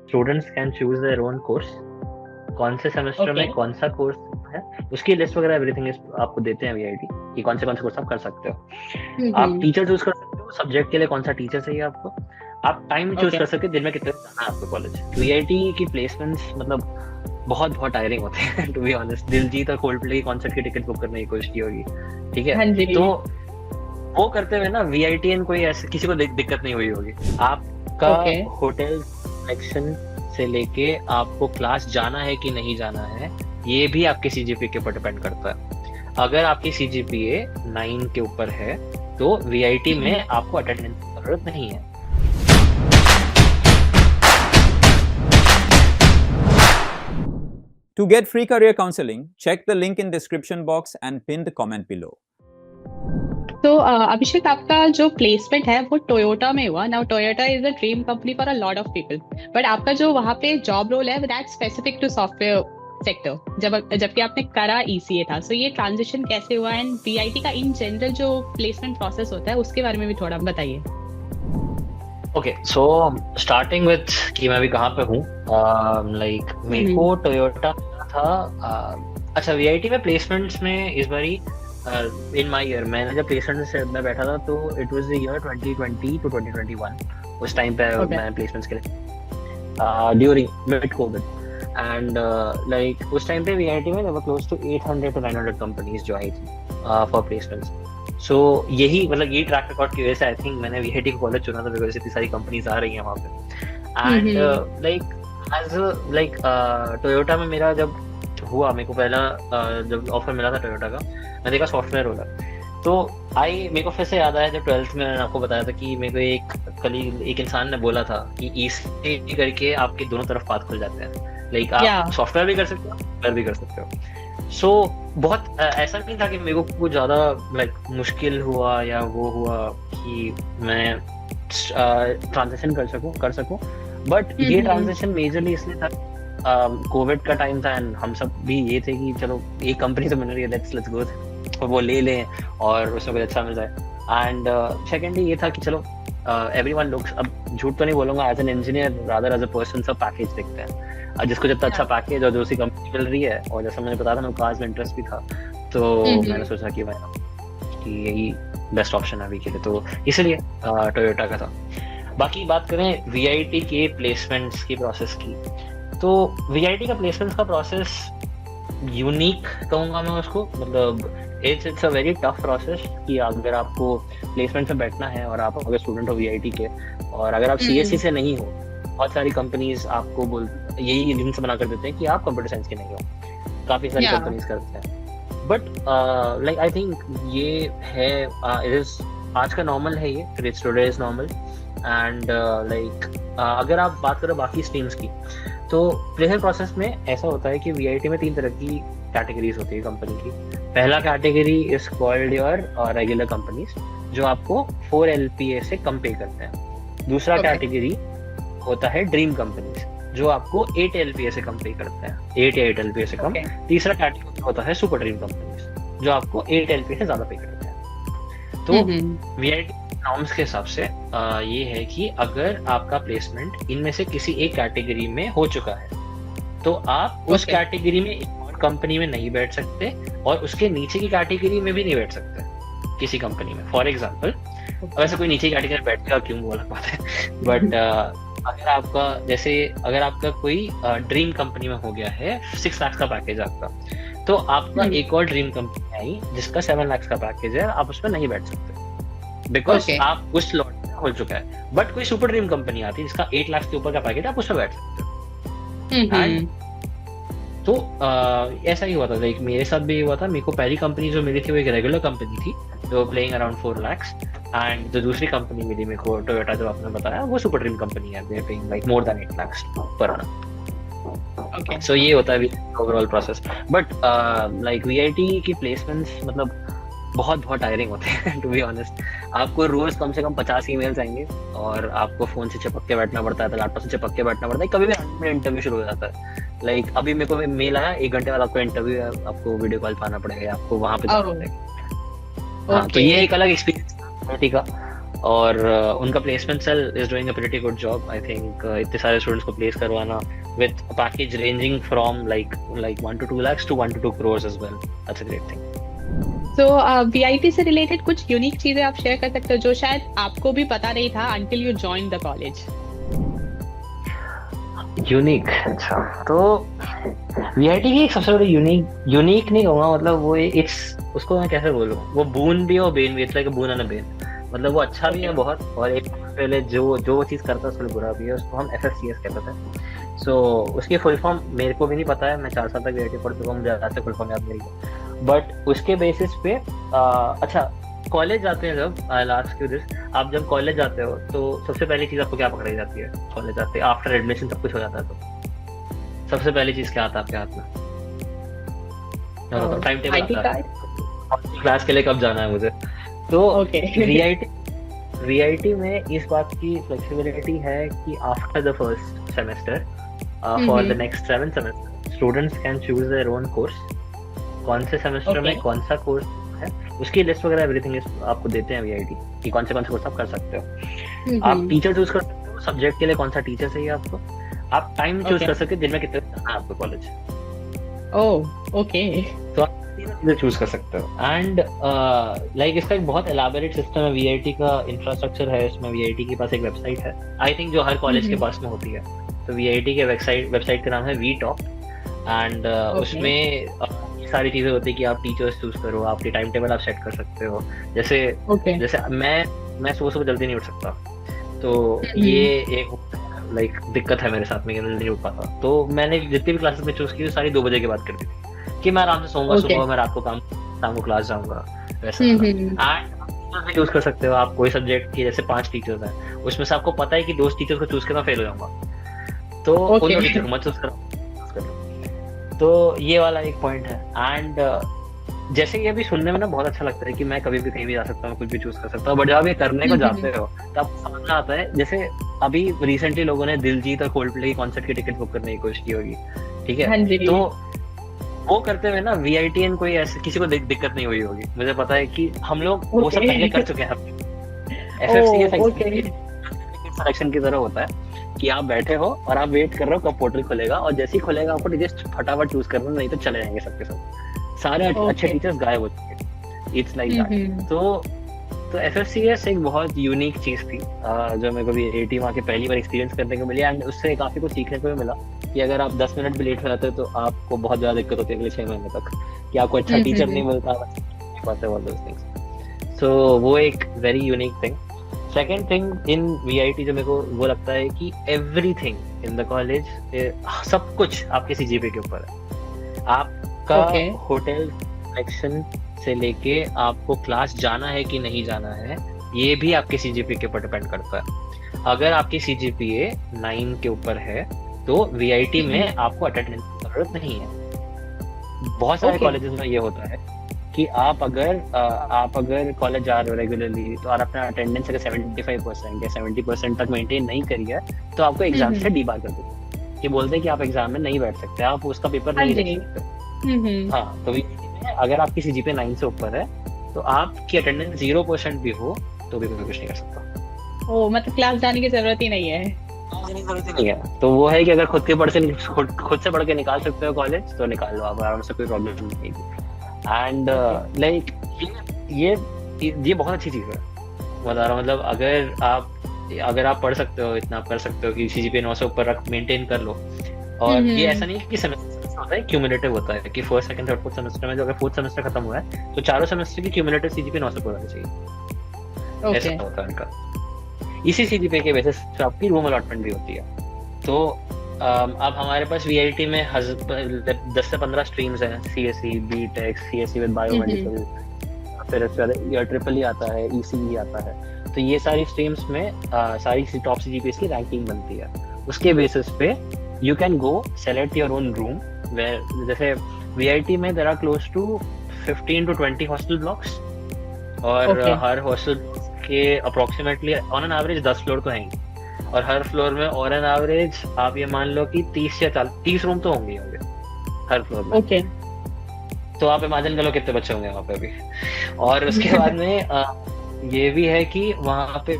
Students can choose their own course, कौन से semester okay. में कौन सा कोर्स है, उसकी लिस्ट वगैरह एवरीथिंग आपको देते हैं वीआईटी कि कौन से कोर्स आप कर सकते हो। आप हम्म। टीचर चूज कर सकते हो, सब्जेक्ट के लिए कौन सा टीचर चाहिए आपको। आप टाइम चूज ओके। कर सकते हो दिन में कितने बजे जाना है आपको कॉलेज। वीआईटी की प्लेसमेंट्स मतलब बहुत बहुत टायरिंग होते हैं टू बी ऑनेस्ट। दिलजीत और कोल्डप्ले की कॉन्सर्ट की टिकट बुक करने की कोशिश की होगी, ठीक है। हाँ जी। तो वो करते हुए ना वीआईटीएन कोई ऐसे किसी को दिक्कत नहीं हुई होगी। आपका ओके। होटल सिलेक्शन से लेके आपको क्लास जाना है कि नहीं जाना है, ये भी आपके सीजीपीए के ऊपर डिपेंड करता है। अगर आपकी सीजीपीए 9 के ऊपर है तो वीआईटी में आपको अटेंडेंस की जरूरत नहीं है। To get free career counseling, check the link in description box and pin the comment below. तो अभिषेक, आपका जो प्लेसमेंट है वो टोयोटा में हुआ। Now Toyota is a dream company for a lot of people, but आपका जो वहाँ पे जॉब रोल है that specific to software sector, जबकि आपने करा ईसीए था। सो ये ट्रांजिशन कैसे हुआ, एंड वीआईटी का इन जनरल जो प्लेसमेंट प्रोसेस होता है उसके बारे में भी थोड़ा बताइए। ओके, सो स्टार्टिंग विथ कि मैं अभी कहाँ पे हूँ। लाइक मेरे को टोयोटा था। अच्छा, वीआईटी में प्लेसमेंट्स में इस बारी इन माय ईयर मैंने जब प्लेसमेंट में बैठा था तो it was the year 2020 to 2021। उस टाइम पे मैंने प्लेसमेंट्स के लिए during mid Covid and like उस टाइम पे वीआईटी में there close to 800 to 900 companies जो आई थी फॉर प्लेसमेंट्स। सो यही मतलब यही ट्रैक रिकॉर्ड की वजह से आई थिंक मैंने वीआईटी को कॉलेज चुना था, बिकॉज इतनी सारी कंपनीज आ रही हैं वहाँ पे। एंड लाइक टोयोटा में मेरा जब हुआ, मेरे को पहला जब ऑफर मिला था टोयोटा का, मैं देखा सॉफ्टवेयर रोल तो मेरे को फिर से याद आया जब 12th में मैंने आपको बताया था कि मेरे को एक इंसान ने बोला था कि ईसीए करके आपके दोनों तरफ पाथ खुल जाते हैं। लाइक आप सॉफ्टवेयर भी कर सकते हो, सॉफ्टवेयर भी कर सकते हो। सो बहुत ऐसा नहीं था कि मेरे को कुछ ज्यादा लाइक मुश्किल हुआ या वो हुआ कि मैं ट्रांजिशन कर सकूं। बट ये ट्रांजिशन मेजरली इसलिए था, कोविड का टाइम था एंड हम सब भी ये थे कि चलो एक कंपनी तो मिल रही है, लेट्स गो, और वो ले लें और उसमें कुछ अच्छा मिल जाए। एंड सेकेंडली ये था कि चलो एवरीवन लुक्स, अब झूठ तो नहीं बोलूंगा, as an engineer rather as a person सब पैकेज देखते हैं, जिसको जितना अच्छा पैकेज और जो उसी कंपनी मिल रही है, और जैसा मैंने बताया था मेरे को कार्स में इंटरेस्ट भी था, तो मैंने सोचा कि यही बेस्ट ऑप्शन है अभी के लिए, तो इसलिए टोयोटा का था। बाकी बात करें वीआईटी के प्लेसमेंट्स की प्रोसेस की, तो वीआईटी का प्लेसमेंट्स का प्रोसेस यूनिक कहूँगा मैं उसको, मतलब it's a very tough process कि अगर आपको प्लेसमेंट में बैठना है और आप अगर स्टूडेंट हो वीआईटी के और अगर आप सीएससी से नहीं हो, बहुत सारी कंपनीज आपको यही लिंक्स बना कर देते हैं कि आप कंप्यूटर साइंस के नहीं हो, काफी सारी कंपनीज करते हैं। बट लाइक आई थिंक ये है इट इज आज का नॉर्मल है, ये it's today's normal. And like अगर आप बात करो बाकी स्ट्रीम्स की, तो प्लेसमेंट प्रोसेस में ऐसा होता है कि वीआईटी में 3 तरह की कैटेगरीज होती है कंपनी की। पहला category is called your regular companies, जो आपको 4 LPA से कम पे करते हैं। दूसरा कैटेगरी होता है ड्रीम कंपनीज, जो आपको 8 LPA से कम पे करते हैं, 8 या 8 LPA से कम। तीसरा कैटेगरी होता है सुपर ड्रीम कंपनीज, जो आपको 8 LPA से ज्यादा पे करते हैं। तो वीआईटी नॉर्म्स के हिसाब से ये है कि अगर आपका प्लेसमेंट इनमें से किसी एक कैटेगरी में हो चुका है, तो आप उस कैटेगरी में एक और कंपनी में नहीं बैठ सकते और उसके नीचे की कैटेगरी में भी नहीं बैठ सकते किसी कंपनी में। फॉर एग्जाम्पल, वैसे कोई नीचे की कैटेगरी में बैठेगा क्यों वो अलग बात है, बट अगर आपका कोई ड्रीम कंपनी में हो गया है 6 लाख का पैकेज आपका, तो आपका एक और ड्रीम कंपनी आई जिसका 7 लाख का पैकेज है, आप उसमें नहीं बैठ सकते बिकॉज आप उस स्लॉट में हो चुका है। बट कोई सुपर ड्रीम कंपनी आती है जिसका 8 लाख के ऊपर का पैकेज है, आप उसमें बैठ सकते हो। तो ऐसा ही हुआ था, लाइक मेरे साथ भी हुआ था। मेरे को पहली कंपनी जो मिली थी वो एक रेगुलर कंपनी थी जो प्लेइंग अराउंड 4 लाख, एंड जो दूसरी कंपनी मिली मेरे को टोयोटा जो आपने बताया, वो सुपर ड्रीम कंपनी है, they are paying like more than 8 lakh per annum। So ये होता है overall process. But like VIT की प्लेसमेंट्स मतलब बहुत बहुत टायरिंग होते हैं टू बी ऑनेस्ट। आपको रोज कम से कम 50 ईमेल्स आएंगे और आपको फोन से चिपक के बैठना पड़ता है, लैपटॉप से चिपक के बैठना पड़ता है, कभी भी इंटरव्यू शुरू हो जाता है। लाइक अभी मेरे को मेल आया 1 घंटे बाद आपको इंटरव्यू है, आपको वीडियो कॉल पाना पड़ेगा, आपको वहां पे जाना पड़ेगा। हाँ, तो ये एक अलग एक्सपीरियंस था का। और उनका placement cell is doing a pretty good job I think. इतने सारे स्टूडेंट्स को प्लेस करवाना with a package ranging from like 1 to 2 lakhs to 1 to 2 crores as well. That's a great thing. So VIT से related कुछ unique चीजें आप share कर सकते हो जो शायद आपको भी पता नहीं था until you joined the college. Unique, अच्छा तो वीआईटी की एक सबसे बड़ी यूनिक नहीं कहूँगा, मतलब वो इट्स, उसको मैं कैसे बोलूँ, वो बून भी और बेन भी, it's like a boon and a Ben. मतलब वो अच्छा भी है बहुत, और एक पहले जो चीज़ करता है उसमें बुरा भी है. उसको हम FFCS कहते थे. सो उसकी फुल फॉर्म मेरे को भी नहीं पता है, मैं 4 साल तक वीआईटी पढ़ चुका हूँ, मुझे आज तक फुल फॉर्म याद नहीं है. बट उसके बेसिस पे अच्छा कॉलेज जाते हैं जब, आई लास्ट यू दिस, आप जब कॉलेज जाते हो तो सबसे पहली चीज़ आपको क्या पकड़ाई जाती है कॉलेज जाते, आफ्टर एडमिशन सब कुछ हो जाता है तो सबसे पहली चीज़ क्या आता है आपके हाथ में? टाइम टेबल आता है, क्लास के लिए कब जाना है मुझे. तो वीआईटी में इस बात की फ्लेक्सिबिलिटी है कि after the first semester for the next 7 semester students can choose their own course. कौन से सेमेस्टर में कौन सा कोर्स है उसकी लिस्ट वगैरह एवरीथिंग आपको देते हैं वीआईटी कि कौन से कोर्स आप कर सकते हो. आप टीचर चूज कर सकते हो, सब्जेक्ट के लिए कौन सा टीचर चाहिए आपको. आप टाइम चूज कर सकते हो दिन में कितने जाना है आपको कॉलेज. ओके, तो आप चीजें चूज कर सकते हो. एंड लाइक इसका एक बहुत एलाबोरेट सिस्टम है, वीआईटी का इंफ्रास्ट्रक्चर है इसमें. वीआईटी के पास एक वेबसाइट है आई थिंक जो हर कॉलेज के पास में होती है. तो वीआईटी के वेबसाइट का नाम है VTop. एंड उसमें सारी चीजें होती है कि आप टीचर्स चूज करो, आपकी टाइम टेबल आप सेट कर सकते हो. जैसे मैं सुबह जल्दी नहीं उठ सकता, तो ये एक लाइक दिक्कत है मेरे साथ में, नहीं उठ पाता. तो मैंने जितनी भी क्लासेस में चूज की सारी 2 बजे के बाद कर दी थी कि मैं आराम से सोऊंगा, सुबह मैं रात को शाम को क्लास जाऊंगा वैसा. एंड चूज कर सकते हो आप कोई सब्जेक्ट की, जैसे 5 टीचर्स हैं उसमें से आपको पता है कि 2 टीचर्स को चूज करना फेल हो जाऊंगा, तो उन टीचर को मत चूज करो. तो ये वाला एक पॉइंट है. एंड जैसे ये भी सुनने में ना बहुत अच्छा लगता है कि मैं कभी भी कहीं भी जा सकता हूँ, कुछ भी चूज कर सकता हूँ. बट जब आप ये करने को जाते हो तो आपको समझ आता है. जैसे अभी रिसेंटली लोगों ने दिलजीत और कोल्डप्ले की कॉन्सर्ट की टिकट बुक करने की कोशिश की होगी, ठीक है. तो वो करते हुए ना वीआईटीएन कोई ऐसे किसी को दिक्कत नहीं हुई होगी. मुझे पता है कि हम लोग वो सब पहले कर चुके हैं. FFCS सिलेक्शन की तरह होता है कि आप बैठे हो और आप वेट कर रहे हो कब पोर्टल खुलेगा, और जैसे ही खुलेगा आपको टीचर्स फटाफट चूज करना, नहीं तो चले जाएंगे सबके सब. सारे अच्छे टीचर्स गायब हो चुके. It's like that. तो FFCS एक बहुत यूनिक चीज थी जो मेरे को भी वीआईटी वहाँ के पहली बार एक्सपीरियंस करने को मिली. एंड उससे काफी कुछ सीखने को भी मिला कि अगर आप 10 मिनट भी लेट हो जाते हो तो आपको बहुत ज्यादा दिक्कत होती है अगले 6 महीने तक कि आपको अच्छा टीचर नहीं मिलता. सो वो एक very unique thing. Second thing in VIT जो मेरे को वो लगता है कि एवरीथिंग इन द कॉलेज, सब कुछ आपके सीजीपीए के ऊपर है. आपका होटल सिलेक्शन से लेके आपको क्लास जाना है कि नहीं जाना है, ये भी आपके सीजीपीए के ऊपर डिपेंड करता है. अगर आपकी सीजीपीए 9 के ऊपर है तो वीआईटी में आपको अटेंडेंस की जरूरत नहीं है. बहुत सारे कॉलेजेस में ये होता है कि आप अगर कॉलेज जा रहे हो रेगुलरली तो और अपना अटेंडेंस अगर 75% या 70% तक मेंटेन नहीं करी है तो आपको एग्जाम से डीबार कर देते हैं कि बोलते हैं कि आप एग्जाम में नहीं बैठ सकते, आप उसका पेपर नहीं दे सकते. हाँ, तो अगर आपकी सीजीपीए 9 से ऊपर है तो आपकी अटेंडेंस 0% भी हो तो भी कुछ नहीं कर सकता. मतलब क्लास जाने की जरूरत ही नहीं है. नहीं है. तो वो है कि अगर खुद से पढ़ के निकाल सकते हो कॉलेज तो निकाल लो आप आराम से, कोई प्रॉब्लम नहीं. एंड लाइक ये बहुत अच्छी चीज है, बता रहा हूँ. मतलब अगर आप पढ़ सकते हो, इतना कर सकते हो कि सीजीपीए 9 से ऊपर रख मेंटेन कर लो. और ये ऐसा नहीं कि सेमेस्टर होता है, क्यूमुलेटिव होता है कि first second third fourth semester में जो अगर फोर्थ सेमेस्टर खत्म हुआ है तो चारों सेमेस्टर की क्यूमुलेटिव सीजीपीए 9 से ऊपर होना चाहिए. ऐसा होता है इनका. इसी सीजीपीए के बेसिस पे आपकी रूम अलॉटमेंट भी होती है. तो अब हमारे पास वीआईटी में 10 से 15 स्ट्रीम्स हैं. CSE, BTech, CSE with biomedical, फिर उसके बाद ट्रिपल आता है, ECE आता है. तो ये सारी स्ट्रीम्स में सारी टॉप सीजीपीएस की रैंकिंग बनती है. उसके बेसिस पे you can go select your own room. जैसे वीआईटी में there are close to 15 to 20 hostel blocks, और हर हॉस्टल के approximately on an average 10 floor तो हैं, और हर फ्लोर में ऑन एन एवरेज आप ये मान लो कि 30 या 30 रूम तो होंगे हर फ्लोर में. तो आप इमेजिन कर लो कितने बच्चे होंगे वहाँ पे अभी. और उसके बाद में ये भी है कि वहाँ पे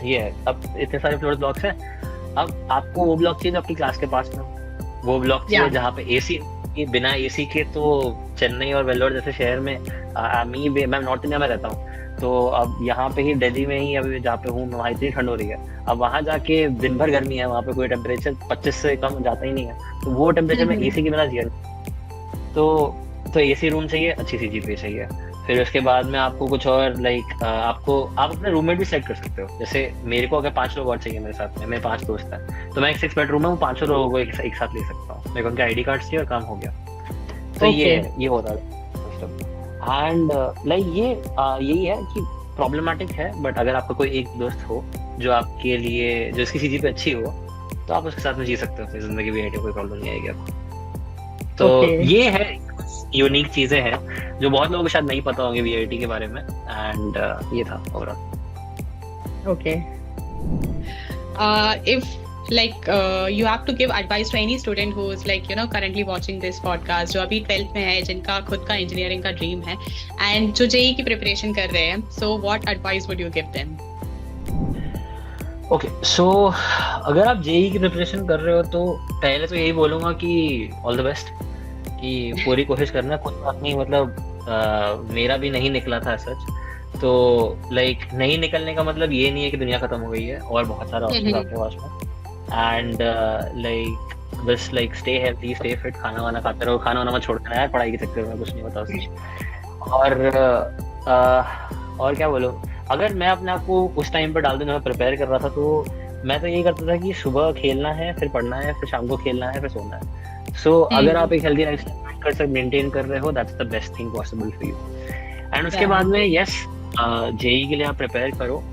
ये है, अब इतने सारे फ्लोर ब्लॉक्स हैं, अब आपको वो ब्लॉक चाहिए जो आपकी क्लास के पास में हो। वो ब्लॉक चाहिए Yeah. जहाँ पे एसी, बिना एसी के तो चेन्नई और वेल्लोर जैसे शहर में मैं नॉर्थ इंडिया में रहता हूँ, तो अब यहाँ पे ही दिल्ली में ही अभी जहाँ पे हूँ मैं, वहाँ इतनी ठंड हो रही है। अब वहाँ जाके दिन भर गर्मी है, वहाँ पे कोई टेम्परेचर 25 से कम जाता ही नहीं है, तो वो टेम्परेचर में एसी के बिना जिया नहीं। तो एसी रूम चाहिए, अच्छी सी जीपीए चाहिए। फिर उसके बाद में आपको कुछ और आप अपने रूममेट भी सेलेक्ट कर सकते हो। जैसे मेरे को अगर 5 लोग और चाहिए मेरे साथ में, मेरे 5 दोस्त हैं, तो मैं एक 6 बेडरूम में 5 लोगों को एक साथ ले सकता हूँ। मेरे को उनके आईडी कार्ड चाहिए और काम हो गया। तो ये होता है सिस्टम। एंड यही है कि प्रॉब्लमेटिक है, बट अगर आपका कोई एक दोस्त हो जो आपके लिए, जो इसकी चीज़ पे अच्छी हो, तो आप उसके साथ में जी सकते हो अपनी जिंदगी में, कोई प्रॉब्लम नहीं आएगी आपको। तो ये है यूनिक चीजें हैं जो बहुत लोगों को शायद नहीं पता होंगे वीआईटी के बारे में। एंड ये था overall. Okay. If you have to give advice to any student who is currently watching this podcast, जो अभी 12th में है, जिनका खुद का इंजीनियरिंग का ड्रीम है and जो जेई की प्रिपरेशन कर रहे हैं, so what advice would you give them? Okay, so अगर आप जेई की प्रिपरेशन कर रहे हो तो पहले तो यही बोलूंगा कि ऑल द बेस्ट, कि पूरी कोशिश करना। कोई बात नहीं, मतलब मेरा भी नहीं निकला था सच, तो नहीं निकलने का मतलब ये नहीं है कि दुनिया खत्म हो गई है, और बहुत सारा ऑप्शन आपके पास में। एंड बस स्टे हेल्थी, स्टे फिट, खाना वाना खाते रहो, खाना वाना मत छोड़ना यार पढ़ाई के चक्कर में, कुछ नहीं होता उसमें। और क्या बोलूं, अगर मैं अपने आप को उस टाइम पर डाल दूं, मैं प्रिपेयर कर रहा था, तो मैं तो यही करता था कि सुबह खेलना है, फिर पढ़ना है, फिर शाम को खेलना है, फिर सोना है। सो अगर आप एक हेल्दी लाइफस्टाइल मेंटेन कर रहे हो, that's the best thing possible for you. And उसके बाद में यस, जेई के लिए आप प्रिपेयर करो।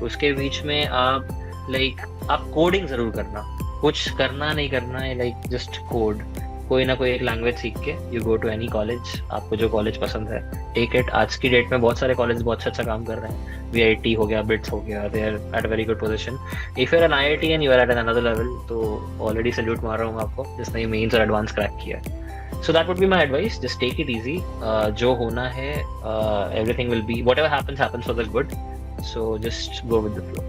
उसके बीच में आप कोडिंग जरूर करना, कुछ करना नहीं करना है, जस्ट कोड, कोई ना कोई एक लैंग्वेज सीख के you go to any college, आपको जो कॉलेज पसंद है टेक इट। आज की डेट में बहुत सारे कॉलेज बहुत अच्छा काम कर रहे हैं, VIT हो गया, बिट्स हो गया, they are at a very good position. If you are an IIT and you are at another level, तो ऑलरेडी सैल्यूट मार रहा हूँ आपको जिसने मेंस और एडवांस क्रैक किया है। So that would be my advice, just take it easy. जो होना है, everything will be, whatever happens for the good, so just go with the flow.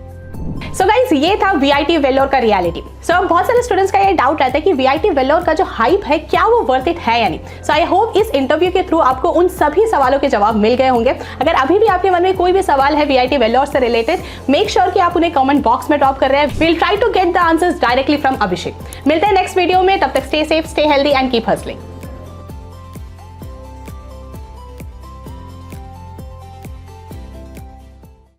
So guys, ये था VIT वेल्लोर का रियलिटी। सो बहुत सारे स्टूडेंट्स का ये डाउट रहता है कि VIT वेल्लोर का जो हाइप है, क्या वो वर्थ इट है या नहीं। सो आई होप इस इंटरव्यू के थ्रू आपको उन सभी सवालों के जवाब मिल गए होंगे। अगर अभी भी आपके मन में कोई भी सवाल है VIT वेल्लोर से रिलेटेड, मेक श्योर कि आप उन्हें कमेंट बॉक्स में ड्रॉप कर रहे हैं। Will try to get the answers directly from Abhishek. मिलते हैं नेक्स्ट वीडियो में, तब तक stay safe, stay healthy and keep hustling.